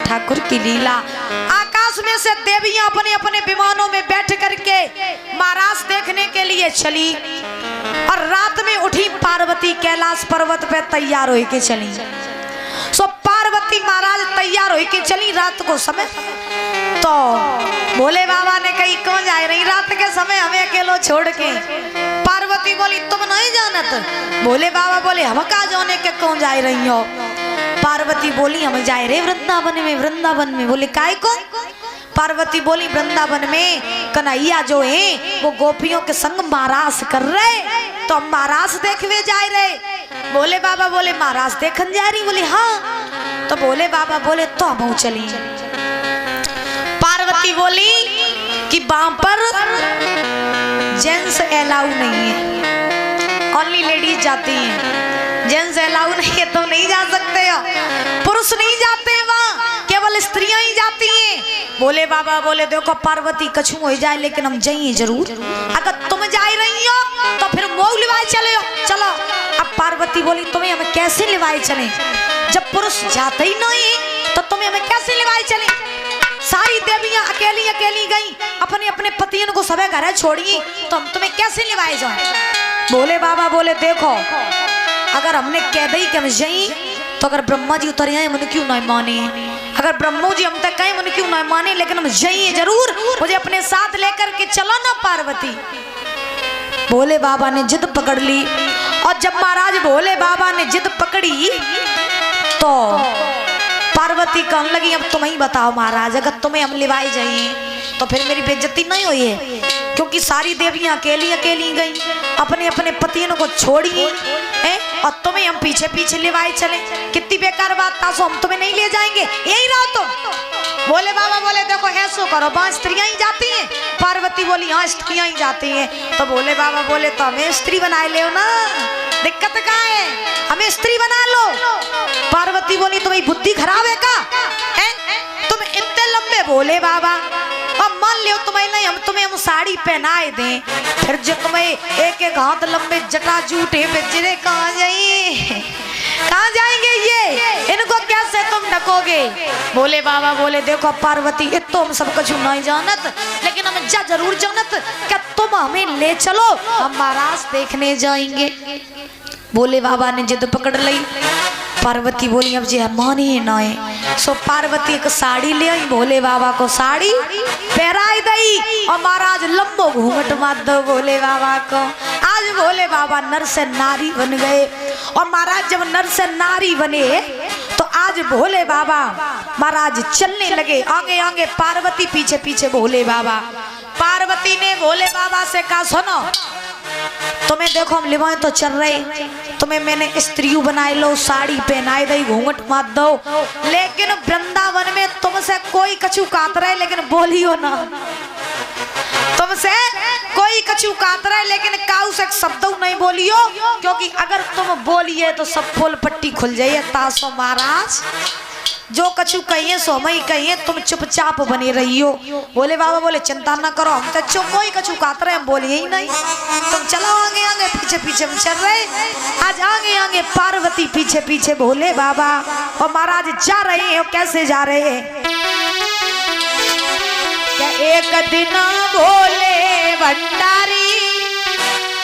ठाकुर की लीला। आकाश में से देवियां अपने अपने विमानों में बैठ करके महाराज देखने के लिए चली और रात में उठी पार्वती कैलाश पर्वत पे तैयार हो के चली। सो पार्वती महाराज तैयार हो के चली रात को समय। तो भोले बाबा ने कही कौन जा रही रात के समय हमें अकेलो छोड़ के। पार्वती बोली तुम नहीं जानत। भोले बाबा बोले हम कहा जाने के कौन जा रही हो। पार्वती बोली हम जा रहे वृंदावन में। वृंदावन में बोले काय को। पार्वती बोली वृंदावन में कन्हैया जो है वो गोपियों के संग महारास कर रहे, तो हम महारास देखने जा रहे। भोले बाबा बोले महाराज देखन जा रही। बोले हाँ। तो भोले बाबा बोले तो हम चली। पार्वती बोली कि वहां पर जेंट्स अलाउ नहीं है, ओनली लेडीज जाती हैं। जेंट्स अलाउ नहीं है तो नहीं जा सकते हो, पुरुष नहीं जाते हैं वहाँ, केवल स्त्रियां ही जाती हैं। भोले बाबा बोले देखो पार्वती कछु हो जाए लेकिन हम जाइए जरूर। अगर तुम जा रही हो तो फिर मोह लिवाए चले हो, चलो। अब पार्वती बोली तुम्हें हमें कैसे लिवाए चले, जब पुरुष जाते ही नहीं तो तुम्हें हमें कैसे लिवाए चले। सारी देवियां अकेली अकेली गई, अपने अपने पतियों को सबे घर छोड़ी, तो हम तुम्हें कैसे लिवाए जाए। भोले बाबा बोले देखो अगर हमने कह दी कि हम जाई तो अगर ब्रह्मा जी उतर आए मन क्यों नहीं माने, अगर ब्रह्मा जी हम तक कहे मन क्यों नहीं माने, लेकिन हम जाइए जरूर, मुझे अपने साथ लेकर के चलो ना पार्वती। भोले बाबा ने जिद पकड़ ली। और जब महाराज भोले बाबा ने जिद पकड़ी तो पार्वती कहने लगी अब तुम ही बताओ महाराज, अगर तुम्हें हम लिवाए जाइए तो फिर मेरी बेइज्जती नहीं हुई है, क्योंकि सारी देवियां अकेली अकेली गई, अपने अपने पतियों को छोड़ी है, और तुम्हें हम पीछे पीछे लिवाए चले। कितनी बेकार बात था। सो हम तुम्हें नहीं ले जाएंगे, यही रहो तुम। भोले बाबा बोले देखो ऐसो करो, वहां स्त्रियां ही जाती हैं। पार्वती बोली हाँ स्त्रियां ही जाती हैं। तो भोले बाबा बोले तो हमें स्त्री बना ले ना, दिक्कत कहाँ है, हमें स्त्री बना लो। पार्वती बोली तुम्हारी बुद्धि खराब है का, तुम इतने लंबे भोले बाबा, अब मान लियो तुम्हें नहीं हम तुम्हें हम साड़ी पहनाए दें, फिर जो तुम्हें एक एक हाथ लंबे जटा जूटे बेचरे कहाँ जाइए, कहाँ जाएंगे ये, इनको कैसे तुम ढकोगे। भोले बाबा बोले देखो पार्वती ये तो हम सब कुछ नहीं जानत, लेकिन हम जा जरूर जानत, क्या तुम हमें ले चलो, हम महाराज देखने जाएंगे। भोले बाबा ने जिद पकड़ ली। पार्वती बोली अब जी माने ही ना है। सो पार्वती एक साड़ी ले आई, भोले बाबा को साड़ी पहराई दई, और महाराज लंबो घूंघट मार दो भोले बाबा को। आज भोले बाबा नर से नारी बन गए, और महाराज जब नर से नारी बने तो आज भोले बाबा महाराज चलने लगे, आगे आगे पार्वती पीछे पीछे भोले बाबा। पार्वती ने भोले बाबा से कहा सुनो तुम्हें देखो हम लिवाए तो चल रहे, तुम्हें मैंने स्त्रियों बनाए लो, साड़ी पहनाए दई, घूंघट मार दो, लेकिन वृंदावन में तुमसे कोई कछु कात रहे लेकिन बोलियो ना, तुमसे कोई कछु कात रहे लेकिन काऊ से शब्द नहीं बोलियो, क्योंकि अगर तुम बोलिए तो सब पोल पट्टी खुल जाइए। तासो महाराज जो कछु कहिए सो हम ही कहिए, तुम चुपचाप बने रहियो। भोले बाबा बोले चिंता ना करो, हम तो चुप कोई कछु कात रहे हम बोलिए ही नहीं, तुम चलो आगे आगे पीछे पीछे हम चल रहे। आज आगे आगे पार्वती पीछे पीछे भोले बाबा, और महाराज जा रहे हैं। कैसे जा रहे हैं, क्या एक दिन भोले भंडारी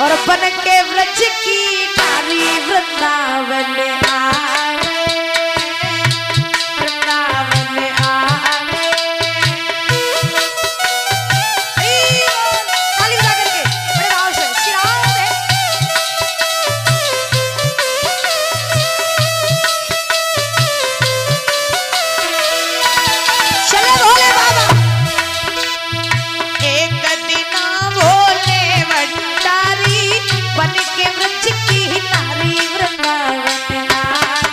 और बन के व्रज की नारी वृंदावन आवे, बन के व्रज की नारी वृंदावन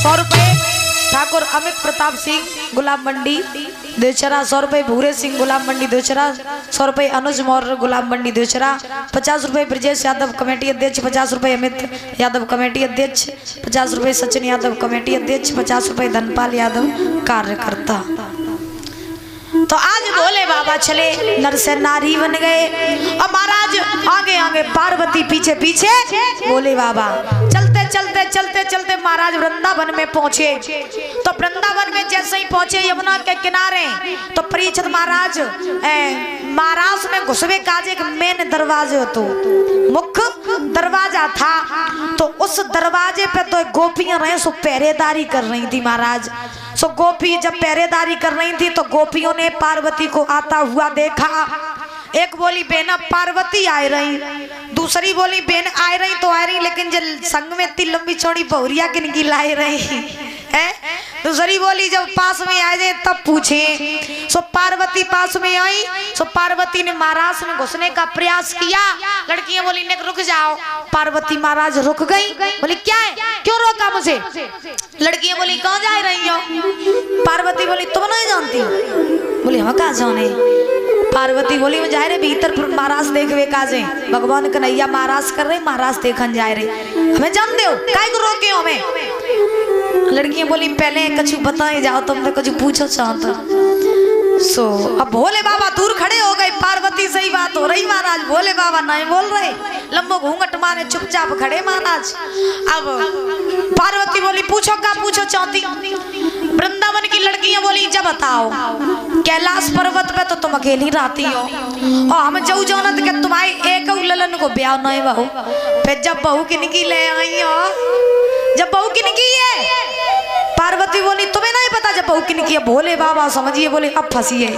100 रुपए ठाकुर अमित प्रताप सिंह गुलाब मंडी देवचरा। 100 रुपए भूरे सिंह गुलाब मंडी देवचरा। 100 रुपए अनुज मौर्य गुलाब मंडी देवचरा। 50 रुपए ब्रजेश यादव कमेटी अध्यक्ष। 50 रुपए अमित यादव कमेटी अध्यक्ष। 50 रुपए सचिन यादव कमेटी अध्यक्ष। 50 रुपए धनपाल यादव कार्यकर्ता। तो आज भोले बाबा चले नर से नारी बन गए और महाराज आगे आगे पार्वती पीछे पीछे भोले बाबा। चलते चलते चलते चलते महाराज वृंदावन में पहुंचे। तो वृंदावन में जैसे ही पहुंचे यमुना के किनारे तो परीक्षित महाराज महाराज में घुसवे काज एक मेन दरवाजे तो मुख्य दरवाजा था। तो उस दरवाजे पे तो गोपियां रहे सो पहरेदारी कर रही थी महाराज। सो गोपी जब पहरेदारी कर रही थी तो गोपियों ने पार्वती को आता हुआ देखा। एक बोली बेना पार्वती आ रही, दूसरी बोली बेन आ रही तो आ रही, लेकिन जब संग में इतनी लंबी चौड़ी बहुरिया किनकी लाई रही है। दूसरी बोली जब पास में आ जाए तब पूछे। सो पार्वती पास में आई। सो पार्वती ने महाराज में घुसने का प्रयास किया। लड़कियां बोली ने रुक जाओ। पार्वती महाराज रुक गई। बोली क्या है, क्यों रोका मुझे? लड़कियां बोली कहाँ जा रही हो? पार्वती बोली तुम नहीं जानती? बोली हम कहाँ जाने? पार्वती बोली मैं जा रहे भीतर महाराज देखवे काजे भगवान कन्हैया महाराज कर रहे, महाराज देखन जा रहे, हमें जानते हो काय को रोके हो हमें? लड़कियां बोली पहले कछु बताए जाओ, तुमने कुछ पूछो चाहता। सो अब भोले बाबा दूर खड़े हो गए। पार्वती सही बात हो रही महाराज, भोले बाबा नहीं बोल रहे, लंबो घूंघट मारे चुपचाप खड़े महाराज। अब पार्वती बोली पूछो क्या पूछो चाहती? वृंदावन की लड़कियां बोली जब बताओ। कैलाश पर्वत पे तो तुम अकेली रहती हो और हम जाऊ जानत के तुम्हारे एक ललन को ब्याह नहीं बहू। फिर जब बहू किनकी ले आई हो, जब बहू किनकी है? पार्वती बोली तुम्हें नहीं पता जब बहू किनकी है? भोले बाबा समझिए बोले अब फंसी है,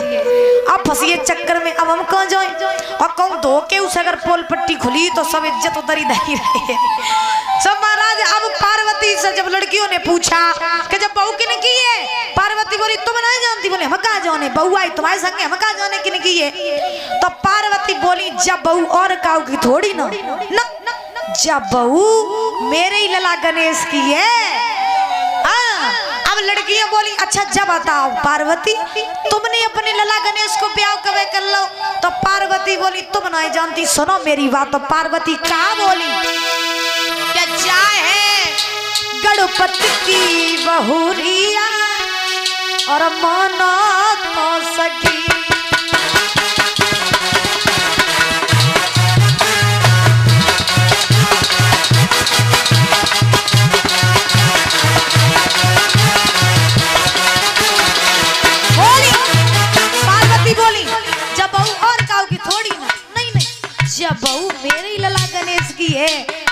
अब फंसी है चक्कर में, अब हम कहाँ जाए? और कौन धो के उसे अगर पोल पट्टी खुली तो सब इज्जत उधर ही नहीं रही है। सब महाराज अब पार्वती से जब लड़कियों ने पूछा कि जब बहू किनकी है? पार्वती बोली तुम नहीं जानती? बोले हम कहाँ जाने, बहू आई तुम्हारे संग, हम कहाँ जाने किनकी है? तो पार्वती बोली जब बहू और काऊ की थोड़ी ना, जब बहू मेरे ही लला गणेश की है। अब लड़कियां बोली अच्छा जब बताओ पार्वती तुमने अपने लला गणेश को ब्याह कब कर लो? तो पार्वती बोली तुम नहीं जानती, सुनो मेरी बात। तो पार्वती कहा बोली क्या चाहे गणपति की बहुरिया और माना तो सकी। जब बहू मेरी लला गणेश की है।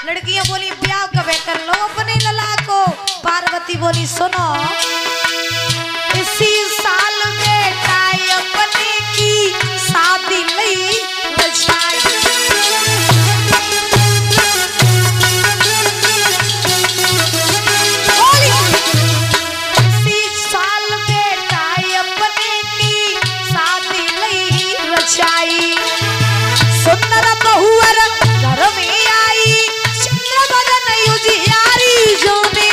लड़कियां बोली ब्याह कब कर लो अपने लला को। पार्वती बोली सुनो इसी साल बेटा अपने की शादी नहीं बचाई। इसी साल बेटा अपने की शादी नहीं बचाई। सुंदर बहुवर घर में आई चंद्र बदन युजियारी। जोने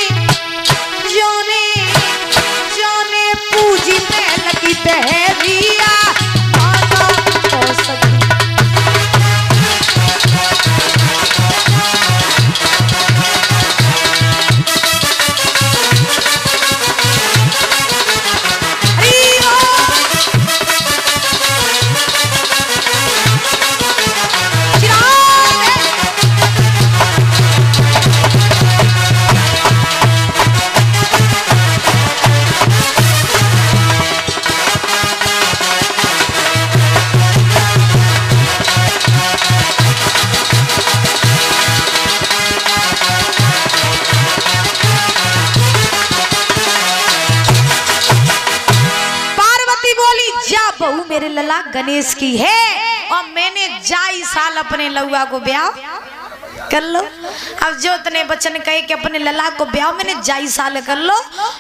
जोने जोने पूजी में लगी बहरिया माता हो सकी। बहू मेरे लला गणेश की है और मैंने जाई साल अपने लौआ को ब्याह कर लो। अब जो इतने बच्चन कहे कि अपने लला को ब्याह मैंने जाई साल कर लो।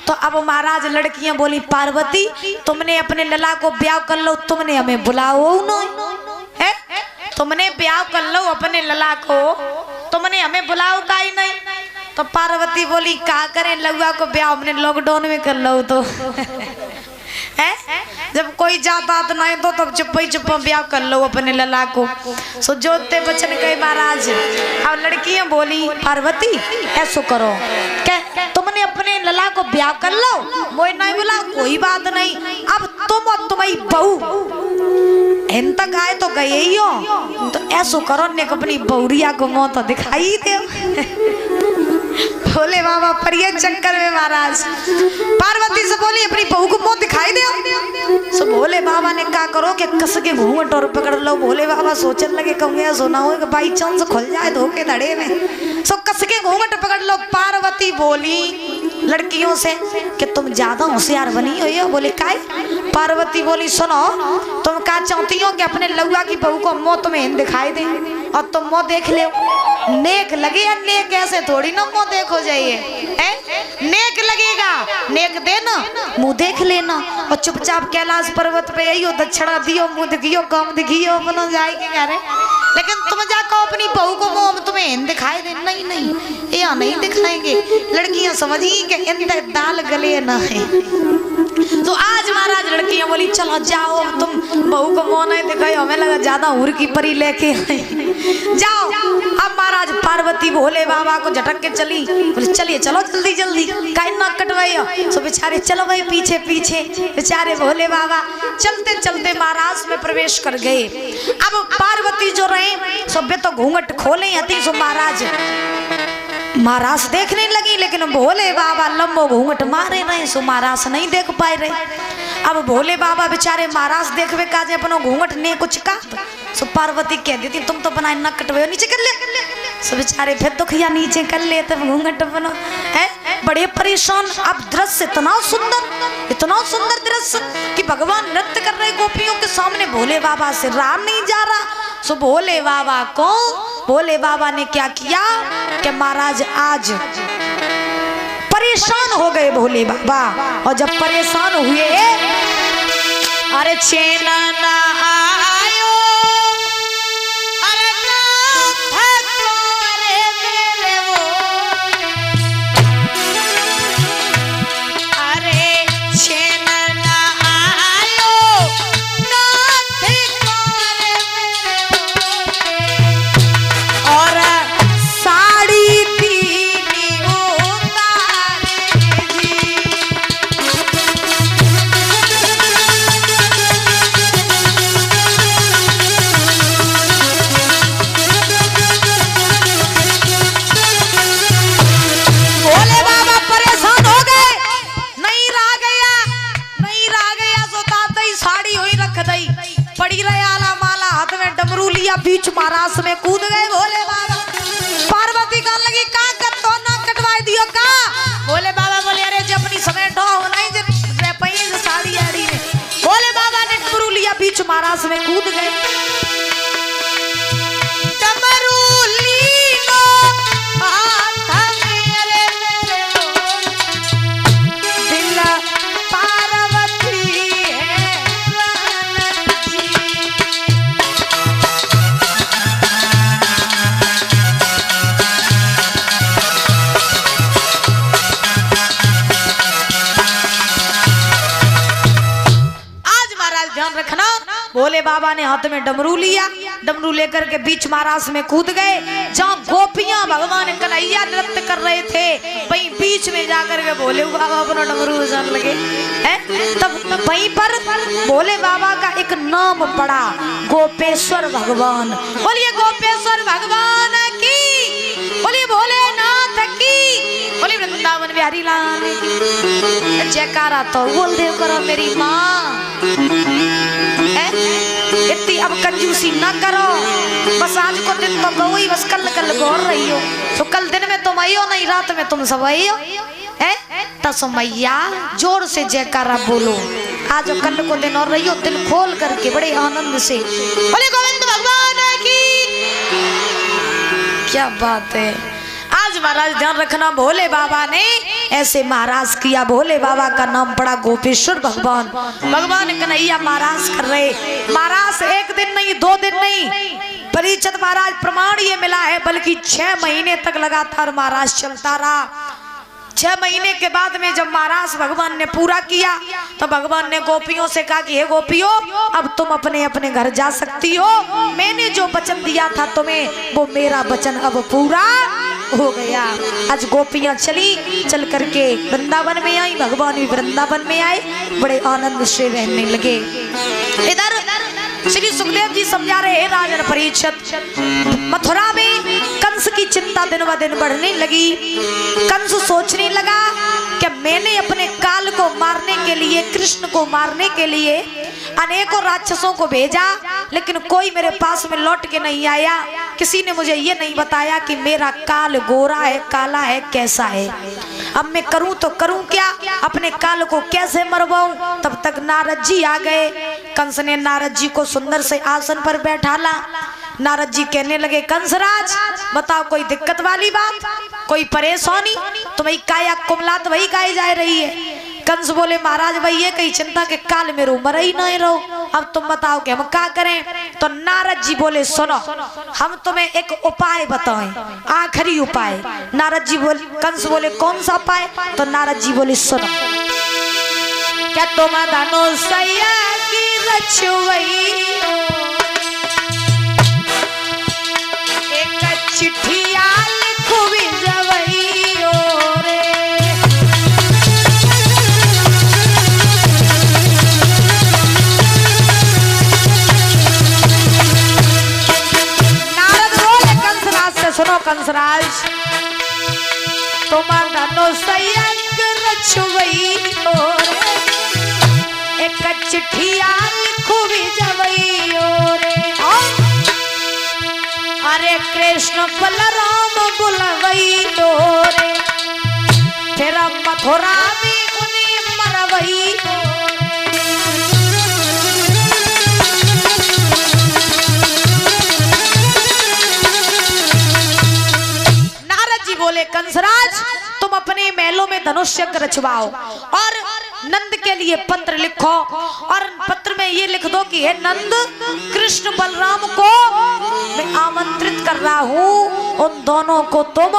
तो अब महाराज लड़कियां बोली पार्वती तुमने अपने लला को ब्याह कर लो, तुमने हमें बुलाओ नहीं है? तुमने ब्याह कर लो अपने लला को, तुमने हमें बुलाओ का ही नहीं। तो पार्वती बोली का करें लौआ को ब्याह हमने लॉकडाउन में कर लो तो है जब कोई जाता तो नहीं तो तब चुप ही चुप ब्याह कर लो अपने लला को। सो जोते बचन गए महाराज। अब लड़कियां बोली पार्वती ऐसो करो क्या तुमने अपने लला को ब्याह कर लो। मोई नहीं बोला कोई बात नहीं, अब तुम और तुम्हारी बहू इन तक आए तो गए ही हो, तो ऐसो करो ने अपनी बहुरिया को मुंह तो दिखाई दे। भोले बाबा पर ये चक्कर में महाराज पार्वती से बोली अपनी बहू को मुंह दिखाई दे। सो भोले बाबा ने कहा करो कि कस के घूंघट और पकड़ लो। भोले बाबा सोचने लगे कहूँगा सोना हो बाई चांस खुल जाए धोखे धड़े में। सो कस के घूंघट पकड़ लो। पार्वती बोली लड़कियों से कि तुम ज्यादा होशियार बनी हुई हो। बोले काय? पार्वती बोली सुनो तुम क्या चाहती हो कि अपने लौआ की बहू को मुंह तुम्हें दिखाई दे और तुम मुंह देख ले। नेक लगे या नेक ऐसे थोड़ी ना मुंह देखो जाइए। नेक लगेगा नेक देना मुंह देख लेना और चुपचाप कैलाश पर्वत पे आइयो दक्षिणा दियो मुंह दिखियो काम दिखियो अपना जाएगी कह रहे। लेकिन तुम जाकर अपनी बहू को मुंह तुम्हें दिखाई दे। नहीं नहीं या नहीं दिखाएंगे। लड़कियां समझी कि इनके दाल गले ना है। तो आज महाराज लड़कियां बोली चलो जाओ तुम बहू को मुंह नहीं दिखाई। हमें लगा ज्यादा उर की परी लेके जाओ। अब महाराज पार्वती भोले बाबा को झटक के चली। बोले चलिए चलो जल्दी जल्दी काई ना कटवाइयो। सो बेचारे चलो भाई पीछे पीछे बेचारे भोले बाबा चलते चलते महाराज में प्रवेश कर गए। अब पार्वती जो रहे सभ्य तो घूंघट खोले हती। सो महाराज देखने लगी लेकिन भोले बाबा लंबो घूंघट मारे रहे। सो महाराज नहीं देख पाए रहे। अब भोले बाबा बेचारे महाराज देखवे काजे अपनो घूंघट ने कुछ का। सो पार्वती कह देती तुम तो बनाए न कटवे नीचे कर ले। सो बेचारे फिर दुखिया नीचे कर ले तब घूंघट बनो है बड़े परेशान। अब दृश्य इतना सुंदर दृश्य कि भगवान नृत्य कर रहे गोपियों के सामने भोले बाबा से रहा नहीं जा रहा। सो भोले बाबा ने क्या किया कि महाराज आज परेशान हो गए भोले बाबा। और जब परेशान हुए अरे चैन ना आयो अरे मेरे वो अरे चैन ना आयो और साड़ी दीनी उतारे जी। भोले बाबा परेशान हो गए। नहीं रह गया सो ताते ही साड़ी हुई रख दई पड़ी रहे आला माला हाथ में डमरू लिया बीच महाराज में कूद गए भोले बाबा। पार्वती कहने लगी का कतो ना कटवाई दियो का। भोले बाबा बोले अरे जब अपनी समय ढो नहीं जे पई साड़ी आड़ी ने। भोले बाबा ने डमरू लिया बीच महाराज में कूद गए। डमरू लीनो हाथ मेरे दिल पार्वती है ध्यान रखना। भोले बाबा ने हाथ में डमरू लिया। डमरू लेकर के बीच महाराज में कूद गए जहाँ गोपियां भगवान कन्हैया नृत्य कर रहे थे। वहीं बीच में जाकर के भोले बाबा अपना डमरू बजाने लगे हैं। तब वहीं पर भोले बाबा का एक नाम पड़ा गोपेश्वर भगवान। बोलिए गोपेश्वर भगवान की, बोलिए भोलेनाथ की, बोलिए वृंदावन बिहारी लाल की जयकारा। तो बोल दे करो मेरी माँ इतनी अब कंजूसी ना करो। बस आज को दिन तो गो ही बस कल गौर रही हो। तो कल दिन में तुम आई हो नहीं रात में तुम सब आई हो। तसमैया जोर से जयकारा बोलो। आज कल को दिन और रही हो दिल खोल करके बड़े आनंद से बोले गोविंद भगवान की। क्या बात है। आज महाराज ध्यान रखना भोले बाबा ने ऐसे महाराज किया। भोले बाबा का नाम पड़ा गोपेश्वर भगवान। भगवान कन्हैया महाराज कर रहे। महाराज एक दिन नहीं 2 दिन नहीं परीक्षित महाराज प्रमाण ये मिला है, बल्कि 6 महीने तक लगातार महाराज चलता रहा। 6 महीने के बाद में जब महाराज भगवान ने पूरा किया तो भगवान ने गोपियों से कहा कि हे गोपियों, अब तुम अपने अपने घर जा सकती हो। मैंने जो वचन दिया था तुम्हें, वो मेरा वचन अब पूरा हो गया। आज गोपियां चल करके वृंदावन में आई, भगवान भी वृंदावन में आए, बड़े आनंद से रहने लगे। इधर श्री सुखदेव जी समझा रहे हैं राजन परीक्षित, मथुरा में कंस की चिंता दिन ब दिन बढ़ने लगी। कंस सोचने लगा कि मैंने अपने काल को मारने के लिए, कृष्ण को मारने के लिए अनेकों राक्षसों को भेजा, लेकिन कोई मेरे पास में लौट के नहीं आया। किसी ने मुझे ये नहीं बताया कि मेरा काल गोरा है, काला है, कैसा है। अब मैं करूं तो करूं क्या, अपने काल को कैसे मरवाऊं। तब तक नारद जी आ गए। कंस ने नारद जी को सुंदर से आसन पर बैठाला। नारद जी कहने लगे, कंसराज बताओ कोई दिक्कत वाली बात, कोई परेशानी, तुम्हारी काया कुमलात वही गाई जा रही है। कंस बोले, महाराज वही है, कहीं चिंता के काल में रो मर ही नहीं रहो, अब तुम बताओ कि हम क्या करें। तो नारद जी बोले, सुनो हम तुम्हें एक उपाय बताएं, आखिरी उपाय। नारद जी बोले, कंस बोले कौन सा उपाय। तो नारद जी बोले, सुनो, क्या तुम धनुषया की रचवई एक चिट्ठिया लिखवी जवई रे। नारद बोले कंसराज से, सुनो कंसराज, तुम धनुषया की रचवई रे एक चिट्ठिया लिखवी जवई रे। अरे कृष्ण बलराम बुलवई रे, फिर मथुरा में उन्हें मरवई। नारद जी बोले, कंसराज तुम अपने महलों में धनुष यज्ञ रचवाओ और नंद के लिए पत्र लिखो, और पत्र में ये लिख दो कि हे नंद, कृष्ण बलराम को मैं आमंत्रित कर रहा हूँ, उन दोनों को तुम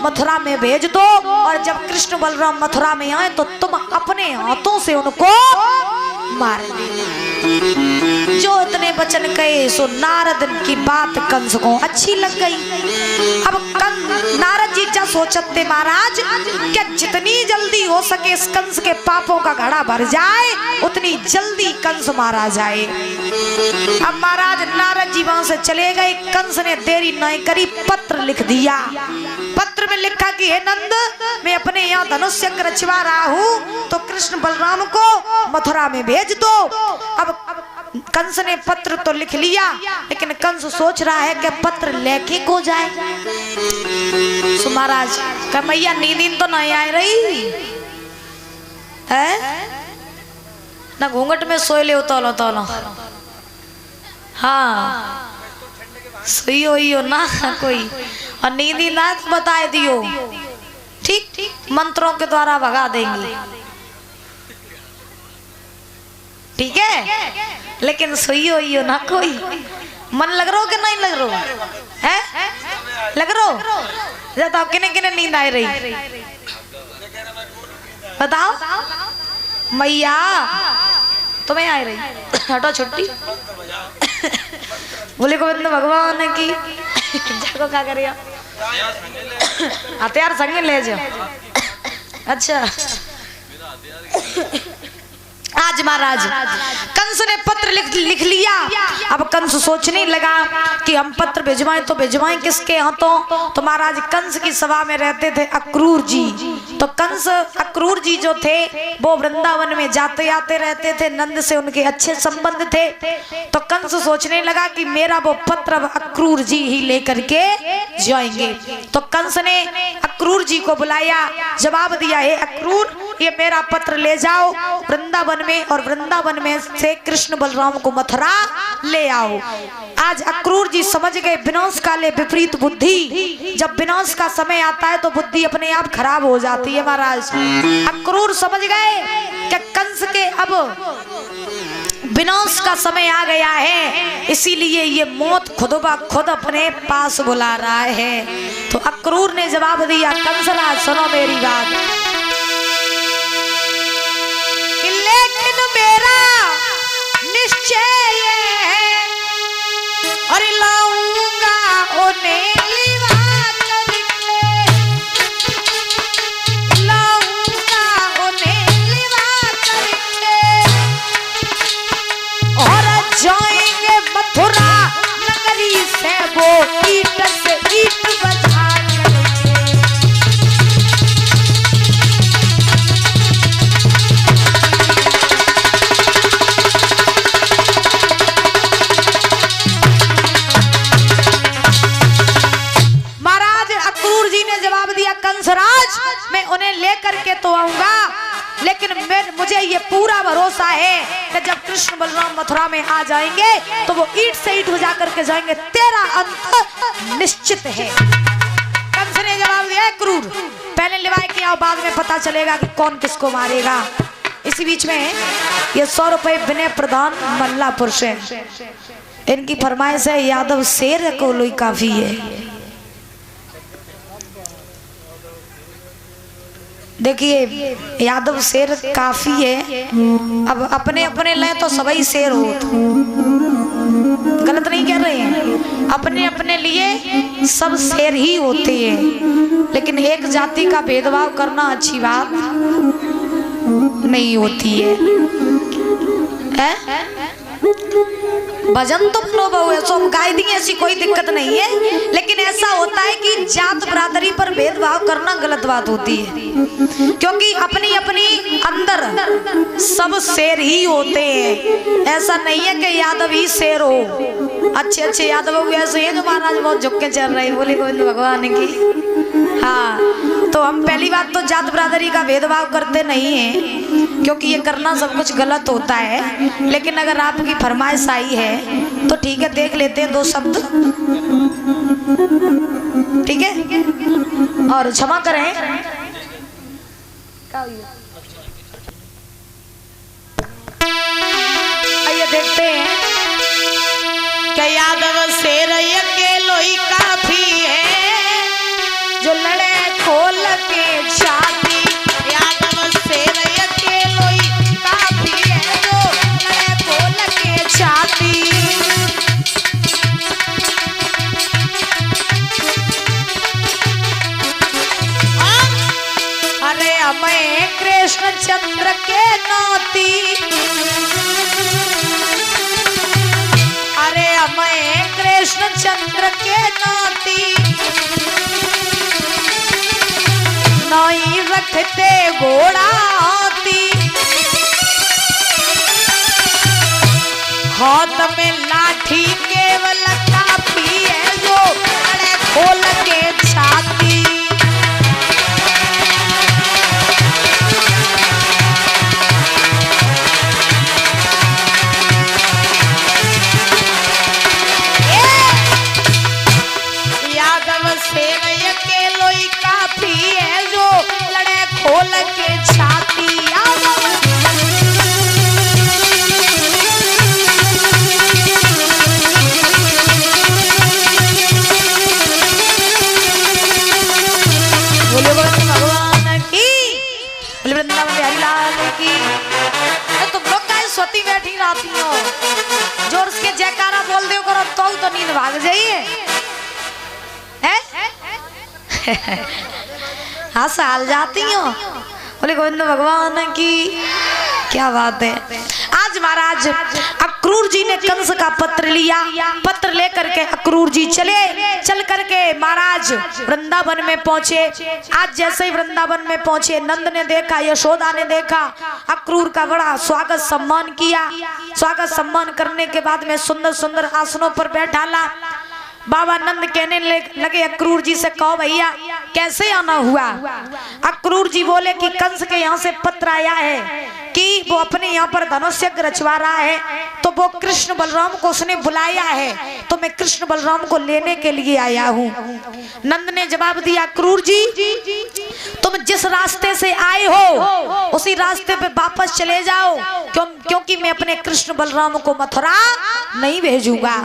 मथुरा में भेज दो, और जब कृष्ण बलराम मथुरा में आए तो तुम अपने हाथों से उनको मार देना। जो इतने वचन कहे सो नारद की बात कंस को अच्छी लग गई। अब नारद जी क्या सोचते, महाराज क्या जितनी जल्दी हो सके इस कंस के पापों का घड़ा भर जाए, उतनी जल्दी कंस मारा जाए। अब महाराज नारद जी वहां से चले गए। कंस ने देरी नहीं करी, पत्र लिख दिया। पत्र में लिखा कि हे नंद, मैं अपने यहाँ धनुष यज्ञ रचवा रहा हूँ, तो कृष्ण बलराम को मथुरा में भेज दो। अब कंस ने पत्र तो लिख लिया, लेकिन कंस सोच रहा है कि पत्र लेके को जाए। सो महाराज का मैया नींद तो नहीं आ रही है ना, घूंघट में सोए ले तोलो तोलो। हाँ सोई हो ना कोई, और नींद ना तो बता दियो, ठीक मंत्रों के द्वारा भगा देंगे, ठीक है। लेकिन सोई हो ना कोई, मन लग रहा हो कि नहीं लग रहा है, लग रहा हो। बताओ किने किने नींद आ रही, बताओ मैया तुम्हें आ रही। हटो छुट्टी बोले गोविंद भगवान की जाको क्या करिए, हथियार संगे ले जाओ। अच्छा आज महाराज कंस ने पत्र लिख लिया। अब कंस सोचने लगा कि हम पत्र भिजवाएं तो भिजवाएं किसके हाथों। तो महाराज कंस की सभा में रहते थे अक्रूर जी। तो कंस अक्रूर जी जो थे वो वृंदावन में जाते आते रहते थे, नंद से उनके अच्छे संबंध थे। तो कंस सोचने लगा कि मेरा वो पत्र अक्रूर जी ही लेकर के जाएंगे। तो कंस ने अक्रूर जी को बुलाया, जवाब दिया, हे अक्रूर ये मेरा पत्र ले जाओ वृंदावन में, और वृंदावन में से कृष्ण बलराम को मथुरा ले आओ। आज अक्रूर जी समझ गए विनाश काले विपरीत बुद्धि, जब विनाश का समय आता है तो बुद्धि अपने आप खराब हो जाती है। महाराज अक्रूर समझ गए कि कंस के अब विनाश का समय आ गया है, इसीलिए ये मौत खुद ब खुद अपने पास बुला रहा है। तो अक्रूर ने जवाब दिया, कंसराज सुनो मेरी बात, लेकिन मेरा निश्चय ये है और लाऊंगा उन्हें लिवा करके, लाऊंगा उन्हें लिवा करके और जाएंगे मथुरा नगरी से वो ईट से ईट बजा कंसराज, मैं उन्हें लेकर के तो आऊंगा, लेकिन मुझे ये पूरा भरोसा है कि जब कृष्ण बलराम मथुरा में आ जाएंगे तो वो ईट से ईट बजा करके जाएंगे, तेरा अंत निश्चित है। कंस ने जवाब दिया, क्रूर पहले लिवाए के आओ, बाद में पता चलेगा कि कौन किसको मारेगा। इसी बीच में ये 100 रुपए विनय प्रधान मल्लापुर से, इनकी फरमाइश है, यादव शेर को लोई काफी है। देखिए यादव शेर काफी है, अब अपने अपने ले तो सभी शेर हो, गलत नहीं कह रहे हैं, अपने अपने लिए सब शेर ही होते हैं, लेकिन एक जाति का भेदभाव करना अच्छी बात नहीं होती है। भजन तुम लो बहु ऐसा गाय दी, ऐसी कोई दिक्कत नहीं है, लेकिन ऐसा होता है कि जात बरादरी पर भेदभाव करना गलत बात होती है, क्योंकि अपनी अपनी अंदर सब शेर ही होते हैं। ऐसा नहीं है कि यादव ही शेर हो, अच्छे अच्छे यादव ऐसे हैं जो महाराज बहुत झुक के चल रहे हैं, बोले गोविंद भगवान की। हाँ, तो हम पहली बात तो जात बरादरी का भेदभाव करते नहीं हैं, क्योंकि ये करना सब कुछ गलत होता है, लेकिन अगर आपकी फरमाइश आई है तो ठीक है, देख लेते हैं 2 शब्द, ठीक है, और क्षमा करें। आइए देखते हैं, क्या यादव शेर अकेलो ही काफी है जो लड़े खोल के छाती, यादव शेर अकेलो ही काफी है जो लड़े खोल के छाती। अरे हमें कृष्ण चंद्र के नाती, अरे हमें कृष्ण चंद्र के नाती नहीं रखते घोड़ा हाथी, हाथ में लाठी केवल काफी है जो लड़े खोल के छाती। अकेलो ही काफी है जो लड़े खोल के छाती। बोले भगवान की, बोले वृंदावन बिहारी लाल की। तुम लोग का स्वती बैठी रहती हो, जोर से जयकारा बोल दो करो तो नींद भाग जाइए। हाँ साल जाती हो, बोले गोविंद भगवान की, क्या बात है। आज महाराज अक्रूर जी ने कंस का पत्र लिया, पत्र लेकर के अक्रूर जी चल करके महाराज वृंदावन में पहुंचे। आज जैसे ही वृंदावन में पहुंचे, नंद ने देखा, यशोदा ने देखा, अक्रूर का बड़ा स्वागत सम्मान किया। स्वागत सम्मान करने के बाद में सुंदर सुंदर आसनों पर बैठाला। बाबा नंद कहने लगे अक्रूर जी से, कहो भैया कैसे आना हुआ। अक्रूर जी बोले कि कंस के यहाँ से पत्र आया है कि वो अपने यहाँ पर धनुष्य रचवा रहा है, तो वो कृष्ण बलराम को उसने बुलाया है, तो मैं कृष्ण बलराम को लेने के लिए आया हूँ। नंद ने जवाब दिया, अक्रूर जी तुम जिस रास्ते से आए हो उसी रास्ते पे वापस चले जाओ, क्योंकि मैं अपने कृष्ण बलराम को मथुरा नहीं भेजूंगा।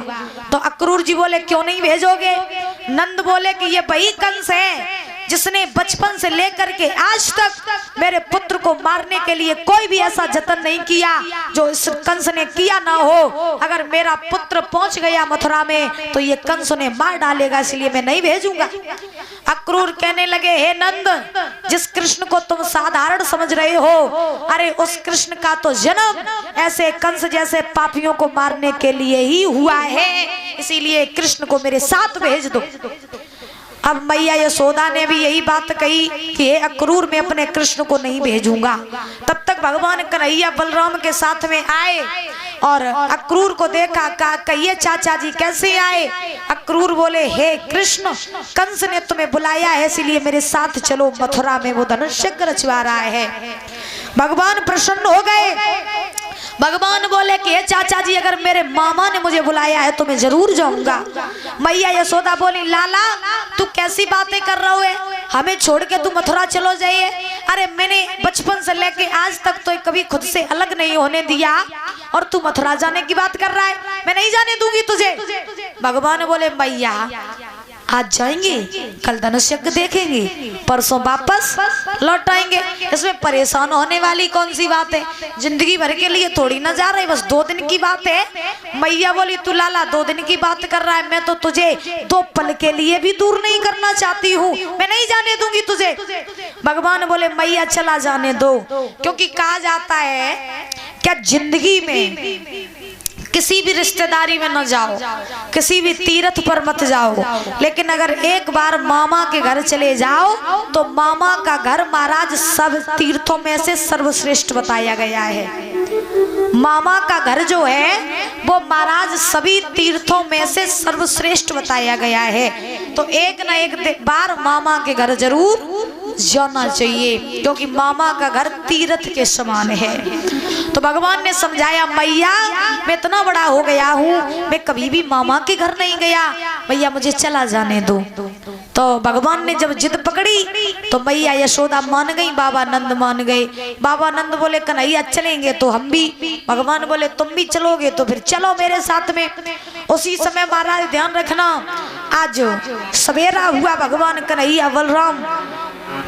तो अक्रूर जी बोले क्यों नहीं भेजोगे? नंद बोले कि ये वही कंस है जिसने बचपन से लेकर के आज तक मेरे पुत्र को मारने के लिए कोई भी ऐसा जतन नहीं किया जो इस कंस ने किया ना हो। अगर मेरा पुत्र पहुंच गया मथुरा में तो ये कंस उन्हें मार डालेगा, इसलिए मैं नहीं भेजूंगा। अक्रूर कहने लगे, हे नंद, जिस कृष्ण को तुम साधारण समझ रहे हो, अरे उस कृष्ण का तो जन्म ऐसे कंस जैसे पापियों को मारने के लिए ही हुआ है, इसीलिए कृष्ण को मेरे साथ भेज दो। अब मैया यशोदा ने भी यही बात कही कि हे अक्रूर, मैं अपने कृष्ण को नहीं भेजूंगा। तब तक भगवान कन्हैया बलराम के साथ में आए और अक्रूर को देखा, कहिए चाचा जी कैसे आए? अक्रूर बोले, हे कृष्ण, कंस ने तुम्हें बुलाया है, इसलिए मेरे साथ चलो, मथुरा में वो धनुष्य रचवा रहा है। भगवान प्रसन्न हो गए। भगवान बोले कि हे चाचा जी, अगर मेरे मामा ने मुझे बुलाया है तो मैं जरूर जाऊंगा। मैया यशोदा बोली, लाला तू कैसी बातें कर रहा है, हमें छोड़ के तू मथुरा चलो जाइए। अरे मैंने बचपन से लेके आज तक तो कभी खुद से अलग नहीं होने दिया और तू मथुरा जाने की बात कर रहा है, मैं नहीं जाने दूंगी तुझे। भगवान बोले, मैया आज जाएंगे, कल धनुष यज्ञ देखेंगे, परसों वापस लौट आएंगे, इसमें परेशान होने वाली कौन सी बात है? जिंदगी भर के लिए थोड़ी ना जा रही, बस 2 दिन की बात है। मैया बोली, तू लाला 2 दिन की बात कर रहा है, मैं तो तुझे 2 पल के लिए भी दूर नहीं करना चाहती हूँ, मैं नहीं जाने दूंगी तुझे। भगवान बोले, मैया चला जाने दो, क्योंकि कहा जाता है क्या जिंदगी में किसी भी रिश्तेदारी में न जाओ, किसी भी तीर्थ पर मत जाओ, लेकिन अगर एक बार मामा के घर चले जाओ तो मामा का घर महाराज सब तीर्थों में से सर्वश्रेष्ठ बताया गया है। मामा का घर जो है वो महाराज सभी तीर्थों में से सर्वश्रेष्ठ बताया गया है। तो एक न एक बार मामा के घर जरूर जाना चाहिए, क्योंकि मामा का घर तीर्थ के समान है। तो भगवान ने समझाया, मैया मैं इतना बड़ा हो गया हूँ, मैं कभी भी मामा के घर नहीं गया, मैया मुझे चला जाने दो। तो भगवान ने जब जिद पकड़ी तो मैया यशोदा मान गई, बाबा नंद मान गए। बाबा नंद बोले, कन्हैया चलेंगे तो हम भी। भगवान बोले, तुम भी चलोगे तो फिर चलो मेरे साथ में। उसी समय महाराज ध्यान रखना, आज सवेरा हुआ, भगवान कन्हैया बलराम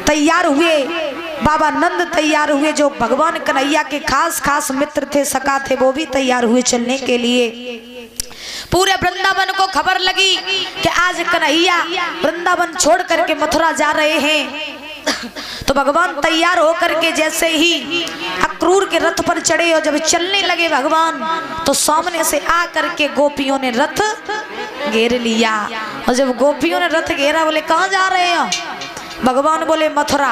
तैयार हुए, बाबा नंद तैयार हुए, जो भगवान कन्हैया के खास मित्र थे, सखा थे, वो भी तैयार हुए चलने के लिए। पूरे वृंदावन को खबर लगी कि आज कन्हैया वृंदावन छोड़ करके मथुरा जा रहे हैं। तो भगवान तैयार होकर के जैसे ही अक्रूर के रथ पर चढ़े और जब चलने लगे भगवान, तो सामने से आ करके गोपियों ने रथ घेर लिया। और जब गोपियों ने रथ घेरा, बोले कहाँ जा रहे हैं? भगवान बोले मथुरा।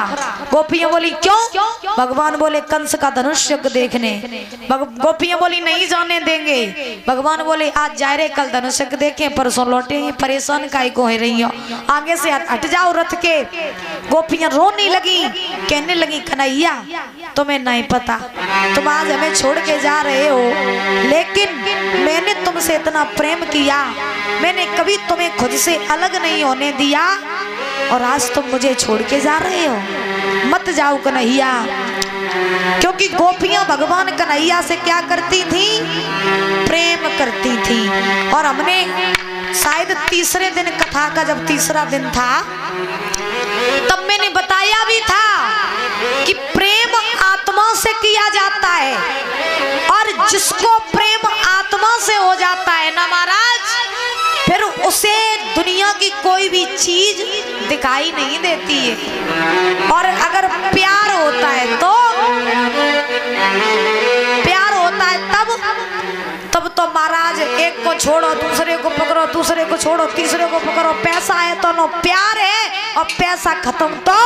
गोपियां बोली क्यों? भगवान बोले कंस का धनुष यज्ञ देखने। गोपियां बोली नहीं जाने देंगे। भगवान बोले आज जा रहे, कल धनुष यज्ञ देखें, परसों लौटे, परेशान काहे को है रही हो, आगे से हट जाओ रथ के। गोपियां रोने लगी, कहने लगी कन्हैया तुम्हें नहीं पता, तुम आज हमें छोड़ के जा रहे हो, लेकिन मैंने तुमसे इतना प्रेम किया, मैंने कभी तुम्हें खुद से अलग नहीं होने दिया, और आज तुम मुझे छोड़ के जा रहे हो, मत जाओ कन्हैया। क्योंकि गोपियां भगवान कन्हैया से क्या करती थी? प्रेम करती थी। और हमने शायद तीसरे दिन कथा का जब तीसरा दिन था तब मैंने बताया भी था कि प्रेम आत्मा से किया जाता है, और जिसको प्रेम आत्मा से हो जाता है ना महाराज, फिर उसे दुनिया की कोई भी चीज दिखाई नहीं देती है। और अगर प्यार होता है तो तब महाराज एक को छोड़ो, दूसरे को पकड़ो, दूसरे को छोड़ो, तीसरे को पकड़ो। पैसा है तो नो प्यार है, और पैसा खत्म तो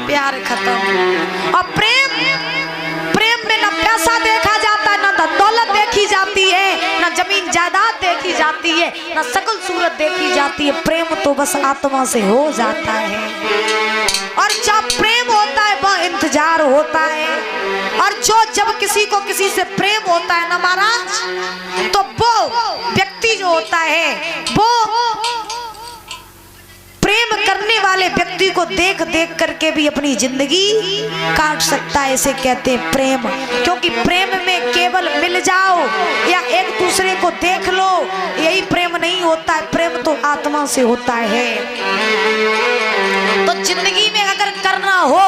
प्यार खत्म। और प्रेम में न पैसा देखा जाता है, न दौलत देखी जाती है, न जमीन जायदाद देखी जाती है, न सकल सूरत देखी जाती है। प्रेम तो बस आत्मा से हो जाता है, और जब प्रेम होता है वह इंतजार होता है। और जब किसी को किसी से प्रेम होता है ना महाराज, तो वो व्यक्ति जो होता है वो प्रेम प्रेम करने वाले व्यक्ति को देख देख करके भी अपनी जिंदगी काट सकता है, इसे कहते हैं प्रेम। क्योंकि प्रेम में केवल मिल जाओ या एक दूसरे को देख लो, यही प्रेम नहीं होता है। प्रेम तो आत्मा से होता है। तो जिंदगी में अगर करना हो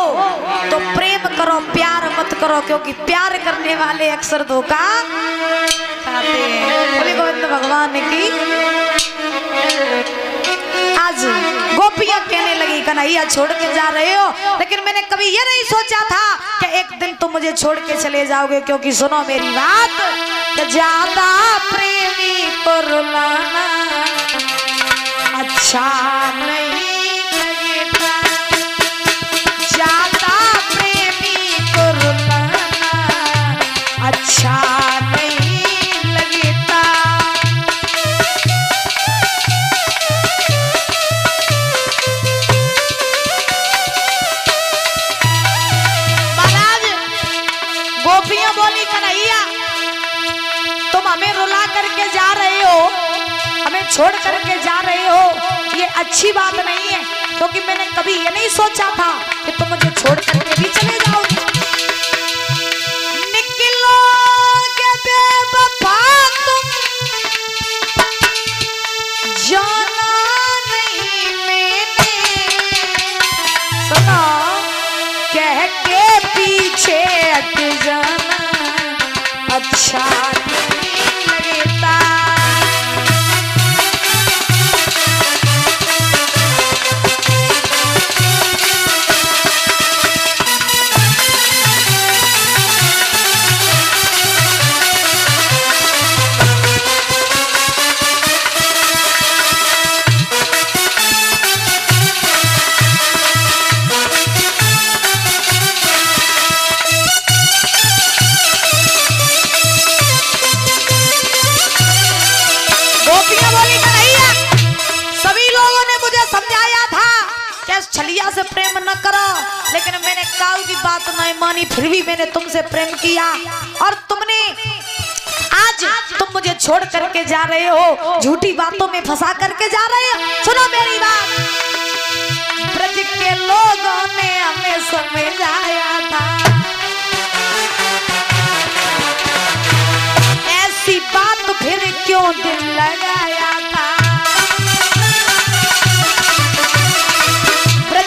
तो प्रेम करो, प्यार मत करो, क्योंकि प्यार करने वाले अक्सर धोखा खाते हैं। बोले गोविंद भगवान की। आज गोपियां कहने लगी कन्हैया छोड़ के जा रहे हो, लेकिन मैंने कभी ये नहीं सोचा था कि एक दिन तुम मुझे छोड़ के चले जाओगे। क्योंकि सुनो मेरी बात, कि ज्यादा प्रेमी को रुलाना अच्छा नहीं लगता, ज्यादा प्रेमी को रुलाना अच्छा नहीं लगता। महाराज गोपियां बोली कन्हैया तुम हमें रुला करके जा रहे हो, हमें छोड़ करके जा रहे हो, ये अच्छी बात नहीं है। क्योंकि मैंने कभी ये नहीं सोचा था कि तुम मुझे छोड़ करके भी चले जाओगे। निकलोगे बेवफा तुम, जाना नहीं मैंने, सुनो कह के पीछे हट जाना अच्छा नहीं लगता। छलिया से प्रेम न करो, लेकिन मैंने काऊ की बात नहीं मानी, फिर भी मैंने तुमसे प्रेम किया। और तुमने आज तुम मुझे छोड़ करके जा रहे हो, झूठी बातों में फंसा करके जा रहे हो। सुनो मेरी बात, ब्रज के लोगों ने हमें समझाया था, ऐसी बात फिर क्यों दिल लगाया था।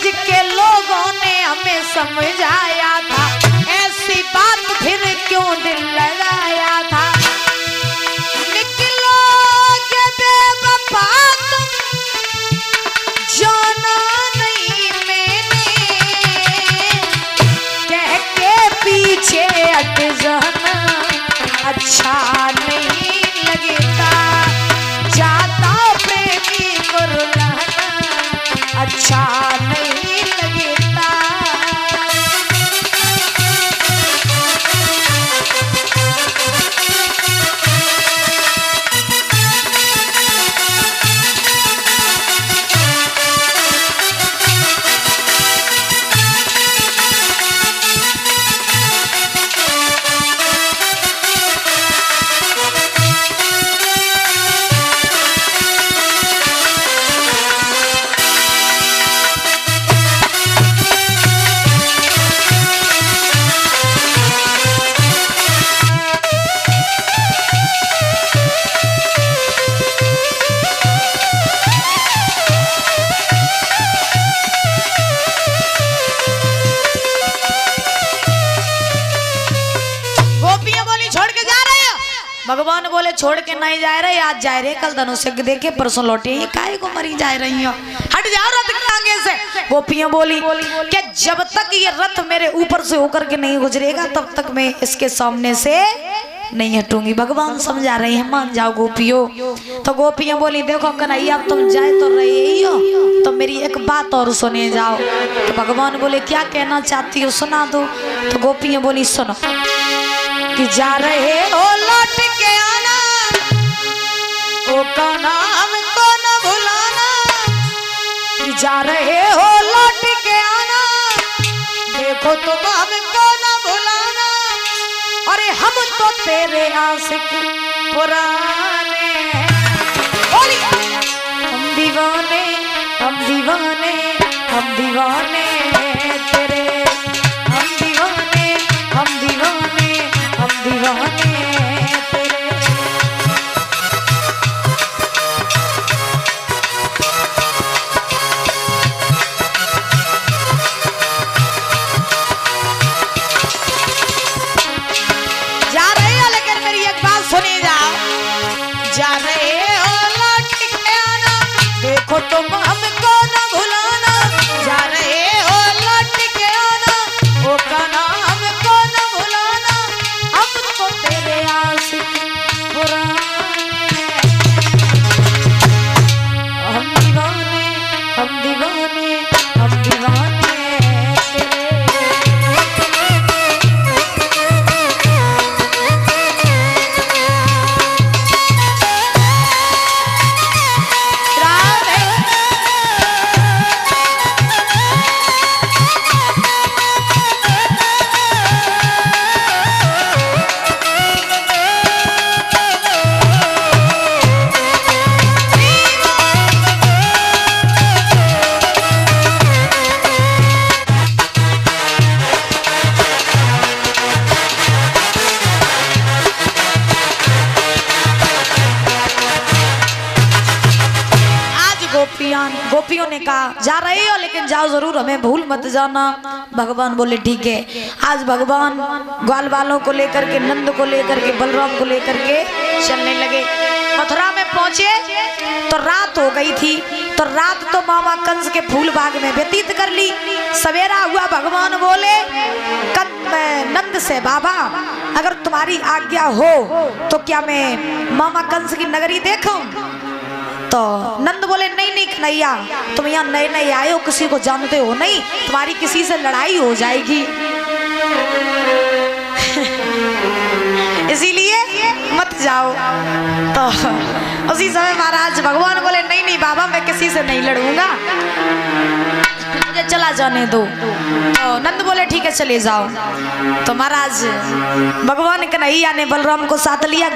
के लोगों ने हमें समझाया था, ऐसी बात फिर क्यों दिल लगाया था। निकलोगे बेवफा तुम, जाना नहीं मैंने, कह के पीछे हट जाना अच्छा नहीं लगता, जाता प्रेमी को रुलाना अच्छा नहीं लगता। भगवान बोले छोड़ के नहीं जा रहे, आज जा रहे, कल धनुष देखे परसों लौटे, ये काहे को मरी जा रही हो, हट जाओ रथ के आगे से। गोपियां बोली कि जब तक ये रथ मेरे ऊपर से होकर के नहीं गुजरेगा तब तक मैं इसके सामने से नहीं हटूंगी। भगवान समझा रहे हैं, मान जाओ गोपियों। तो गोपियां बोली देखो कन्हैया अब तुम जाए तो रहे ही हो, तो मेरी एक बात और सुने जाओ। तो भगवान बोले क्या कहना चाहती हो, सुना दो। तो गोपियां बोली सुनो, कि जा रहे हो लौट के आना, ओ का नाम को न भुलाना, कि जा रहे हो लौट के आना, देखो तुम हमको न भुलाना, अरे हम तो तेरे आशिक पुराने, हम दीवाने, हम दीवाने हम दीवाने तेरे, हम दीवाने, हम दीवाने, हम दीवाने तेरे। जा रहे हो लेकिन मेरी एक बात सुनी जाओ, जा रहे हो लौट के आना, देखो तुम हमको न भुलाना। जा रहे हो लौट के आना, ओ काना हमको न भुलाना, हम तो तेरे आशिक पुराने। हम दीवाने, हम दीवाने, हम दीवाने तेरे। गोपियों ने कहा जा रहे हो लेकिन जाओ जरूर, हमें भूल मत जाना। भगवान बोले ठीक है। आज भगवान ग्वाल वालों को लेकर के, नंद को लेकर के, बलराम को लेकर के चलने लगे। मथुरा में पहुंचे तो रात हो गई थी। तो रात तो मामा कंस के फूल बाग में व्यतीत कर ली। सवेरा हुआ, भगवान बोले नंद से, बाबा अगर तुम्हारी आज्ञा हो तो क्या मैं मामा कंस की नगरी देखूं? तो नंद बोले नहीं नहीं कन्हैया, तुम यहाँ नए नए आए हो, किसी को जानते हो नहीं, तुम्हारी किसी से लड़ाई हो जाएगी, इसीलिए मत जाओ। तो उसी समय महाराज भगवान बोले नहीं नहीं बाबा, मैं किसी से नहीं लड़ूंगा, मुझे चला जाने दो। तो नंद बोले ठीक है चले जाओ। तो महाराज भगवान कन्हैया ने बलराम को साथ लिया।